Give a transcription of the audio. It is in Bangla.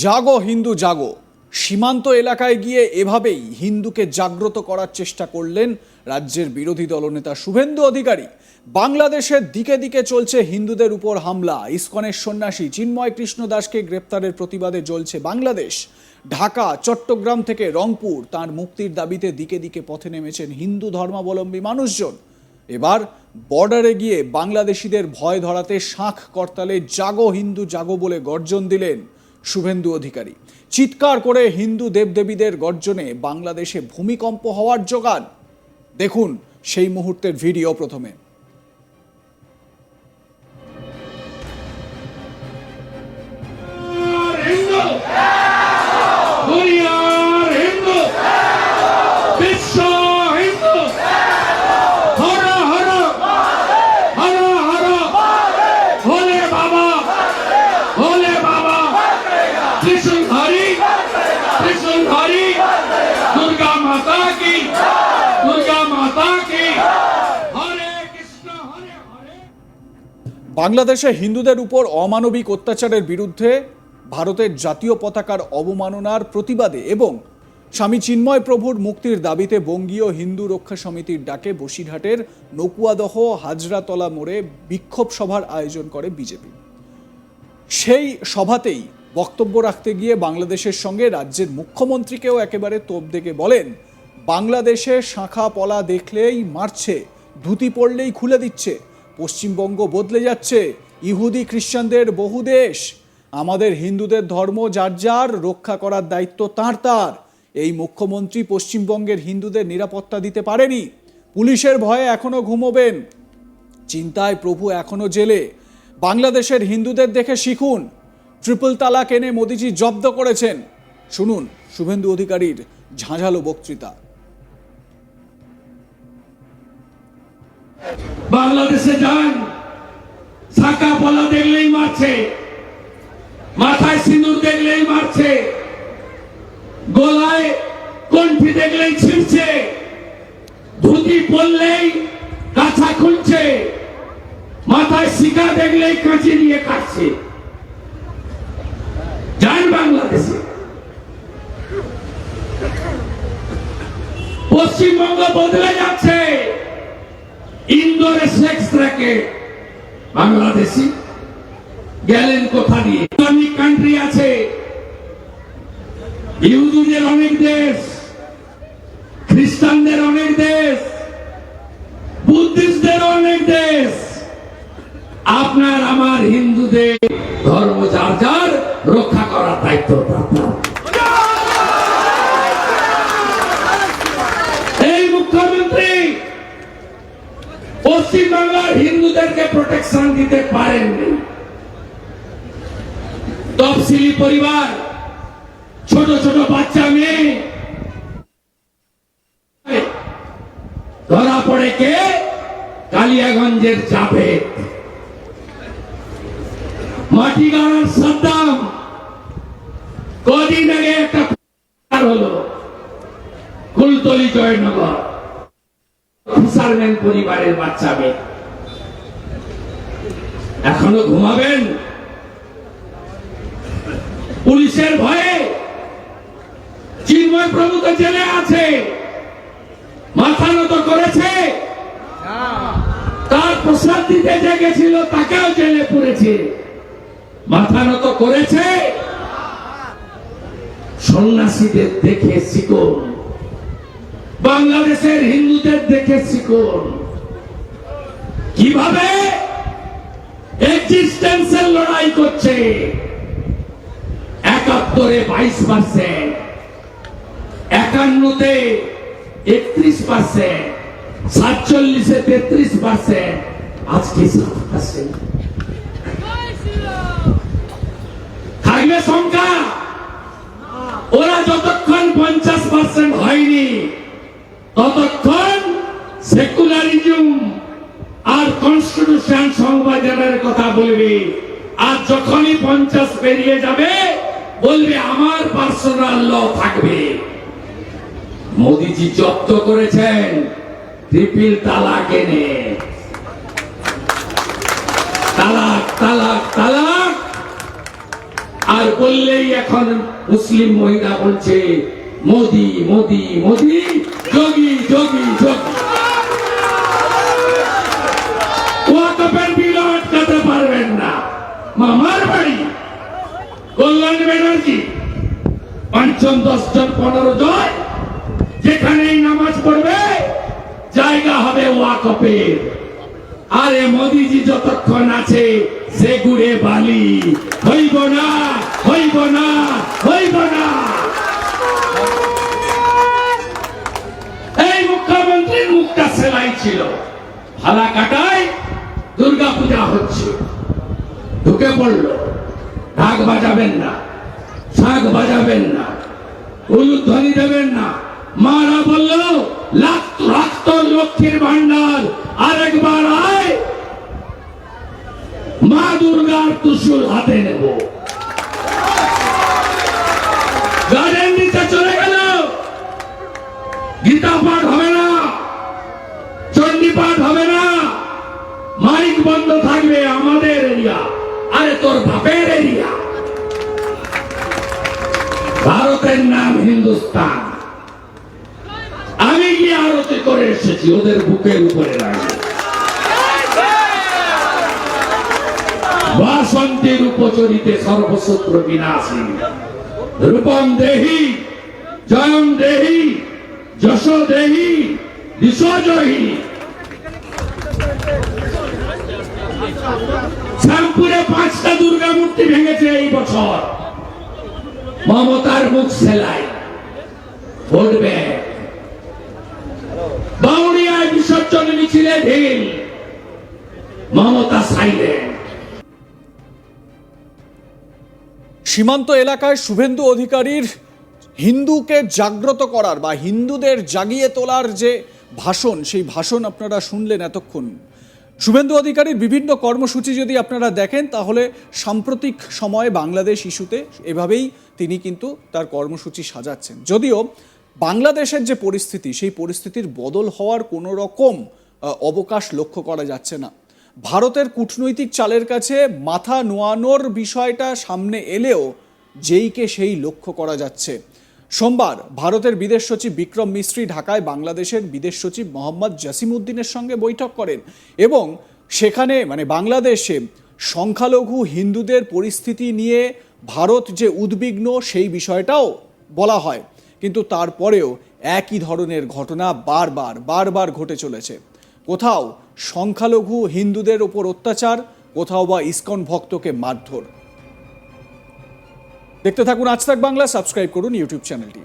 জাগো হিন্দু জাগো। সীমান্ত এলাকায় গিয়ে এভাবেই হিন্দুকে জাগ্রত করার চেষ্টা করলেন রাজ্যের বিরোধী দলনেতা শুভেন্দু অধিকারী। বাংলাদেশের দিকে দিকে চলছে হিন্দুদের উপর হামলা। ইসকনের সন্ন্যাসী চিন্ময় কৃষ্ণ দাসকে গ্রেপ্তারের প্রতিবাদে জ্বলছে বাংলাদেশ। ঢাকা, চট্টগ্রাম থেকে রংপুর তার মুক্তির দাবিতে দিকে দিকে পথে নেমেছেন হিন্দু ধর্মাবলম্বী মানুষজন। এবার বর্ডারে গিয়ে বাংলাদেশিদের ভয় ধরাতে শাঁখ করতালে জাগো হিন্দু জাগো বলে গর্জন দিলেন শুভেন্দু অধিকারী। চিৎকার করে হিন্দু দেবদেবীদের গর্জনে বাংলাদেশে ভূমিকম্প হওয়ার জোগান। দেখুন সেই মুহূর্তের ভিডিও প্রথমে। বাংলাদেশে হিন্দুদের উপর অমানবিক অত্যাচারের বিরুদ্ধে ভারতের জাতীয় পতাকার অবমাননার প্রতিবাদে এবং স্বামী চিন্ময় প্রভুর মুক্তির দাবিতে বঙ্গীয় হিন্দু রক্ষা সমিতির ডাকে বসিরহাটের নকুয়াদহ হাজরাতলা মোড়ে বিক্ষোভ সভার আয়োজন করে বিজেপি। সেই সভাতেই বক্তব্য রাখতে গিয়ে বাংলাদেশের সঙ্গে রাজ্যের মুখ্যমন্ত্রীকেও একেবারে তোপ দেগে বলেন, বাংলাদেশে শাঁখা পলা দেখলেই মারছে, ধুতি পড়লেই খুলে দিচ্ছে। পশ্চিমবঙ্গ বদলে যাচ্ছে, ইহুদি খ্রিস্টানদের বহু দেশ। আমাদের হিন্দুদের ধর্ম যার যার, রক্ষা করার দায়িত্ব তাঁর তার। এই মুখ্যমন্ত্রী পশ্চিমবঙ্গের হিন্দুদের নিরাপত্তা দিতে পারেনি। পুলিশের ভয়ে এখনো ঘুমোবেন, চিন্তায় প্রভু এখনো জেলে। বাংলাদেশের হিন্দুদের দেখে শিখুন। ট্রিপল তালাক এনে মোদিজি জব্দ করেছেন। শুনুন শুভেন্দু অধিকারীর ঝাঁঝালো বক্তৃতা। বাংলাদেশে যান, শাঁখা পলা দেখলেই মারছে, মাথায় সিঁদুর দেখলেই মারছে, গলায় কণ্ঠি দেখলেই ছিঁড়ছে, ধুতি পরলেই কাছা খুলছে, মাথায় শিখা দেখলেই কাঁচি দিয়ে কাটছে। যান বাংলাদেশে। পশ্চিমবঙ্গ বদলে যাচ্ছে। ইন্দোরে সেক্স র্যাকেট, বাংলাদেশি গেলেন কোথা দিয়ে? অনেক কান্ট্রি আছে, ইহুদিদের অনেক দেশ, খ্রিস্টানদের অনেক দেশ, বুদ্ধিস্টদের অনেক দেশ। আপনার আমার হিন্দুদের ধর্ম যার যার, রক্ষা করার দায়িত্ব আপনার। এই মুখ্যমন্ত্রী পশ্চিমবাংলার হিন্দুদেরকে প্রোটেকশন দিতে পারেননি। তফসিলি পরিবার, ছোট ছোট বাচ্চা মেয়ে ধরা পড়ে কে? কালিয়াগঞ্জের জাভেদ, মাটিগাড়ার সাদ্দাম। কদিন আগে একটা হলো কুলতলি জয়নগর, ফিশারম্যান পরিবারের বাচ্চা মেয়ে। এখনো ঘুমাবেন? পুলিশের ভয়ে চিন্ময় প্রভু তো জেলে আছে, মাথা নত করেছে। তার প্রসাদ দিতে যে গেছিল তাকেও জেলে পুরেছে, মাথা নত করেছে। সন্ন্যাসীদের দেখে শিখুন, বাংলাদেশের হিন্দুদের দেখে শিখুন কিভাবে এক্সিস্টেন্সের লড়াই করছে। ৭১-এ 22%, ৫১-তে ৩১%, ৪৭-এ ৩৩%, আজকে ৭%। থাকবে সংখ্যা। ওরা যতক্ষণ ৫০% হয়নি ততক্ষণ সেকুলারিজম আর কনস্টিটিউশন সংবিধানের কথা বলবে। আর যখনই ৫০ পেরিয়ে যাবে বলবে আমার পার্সোনাল ল থাকবে। মোদিজি জব্দ করেছেন ট্রিপল তালাক এনে। তালাক তালাক তালাক আর বললেই এখন মুসলিম মহিলা বলছে মোদি মোদি মোদি, যোগী যোগী যোগী। ওয়াকফের বিল আটকাতে পারবেন না। মামার বাড়ি কল্যাণ ব্যানার্জি 5 জন 10 জন 15 জন যেখানেই নামাজ পড়বে জায়গা হবে ওয়াকফের। আরে মোদিজি যতক্ষণ আছে সে গুড়ে বালি, হইব না হইব না হইব না। এই মুখ্যমন্ত্রীর মুখটা সেলাই ছিল। ফালাকাটায় দুর্গা পূজা হচ্ছে, ঢুকে পড়লো। ঢাক বাজাবেন না, শাক বাজাবেন না, উলুধ্বনি দেবেন না। মারা বলল রক্ত লক্ষ্মীর ভান্ডার আরেকবার আয়, মা দুর্গার ত্রিশূল হাতে নেব। গার্ডেন দিতে চলে গেল। গীতা পাঠ হবে না, চণ্ডী পাঠ হবে না, মাইক বন্ধ থাকবে। আমাদের এরিয়া, আরে তোর বাপের এরিয়া। ভারতের নাম হিন্দুস্তান। আমি গিয়ে আরতি করে এসেছি ওদের বুকের উপরে দাঁড়িয়ে। বাসন্তীর উপচরিতে সর্বশত্রু বিনাশী, রূপম দেহি জয়ম দেহি যশ দেহি দিশজহি। শ্যামপুরে 5টা দুর্গা মূর্তি ভেঙেছে এই বছর। মমতার মুখ সেলাই, ভোট ব্যাংক। বাউরিয়ায় বিসর্জন মিছিলে ঢিল, মমতা সাইলেন্ট। সীমান্ত এলাকায় শুভেন্দু অধিকারীর হিন্দুকে জাগ্রত করার বা হিন্দুদের জাগিয়ে তোলার যে ভাষণ, সেই ভাষণ আপনারা শুনলেন এতক্ষণ। শুভেন্দু অধিকারীর বিভিন্ন কর্মসূচি যদি আপনারা দেখেন তাহলে সাম্প্রতিক সময়ে বাংলাদেশ ইস্যুতে এভাবেই তিনি কিন্তু তার কর্মসূচি সাজাচ্ছেন। যদিও বাংলাদেশের যে পরিস্থিতি, সেই পরিস্থিতির বদল হওয়ার কোনো রকম অবকাশ লক্ষ্য করা যাচ্ছে না। ভারতের কূটনৈতিক চালের কাছে মাথা নোয়ানোর বিষয়টা সামনে এলেও যেইকে সেই লক্ষ্য করা যাচ্ছে। সোমবার ভারতের বিদেশ সচিব বিক্রম মিস্ত্রি ঢাকায় বাংলাদেশের বিদেশ সচিব মোহাম্মদ জাসিমউদ্দিনের সঙ্গে বৈঠক করেন এবং সেখানে বাংলাদেশে সংখ্যালঘু হিন্দুদের পরিস্থিতি নিয়ে ভারত যে উদ্বিগ্ন সেই বিষয়টাও বলা হয়। কিন্তু তারপরেও একই ধরনের ঘটনা বারবার ঘটে চলেছে। কোথাও সংখ্যালঘু হিন্দুদের ওপর অত্যাচার, কোথাও বা ইসকন ভক্তকে মারধর। দেখতে থাকুন আজ তাক বাংলা, সাবস্ক্রাইব করুন ইউটিউব চ্যানেলটি।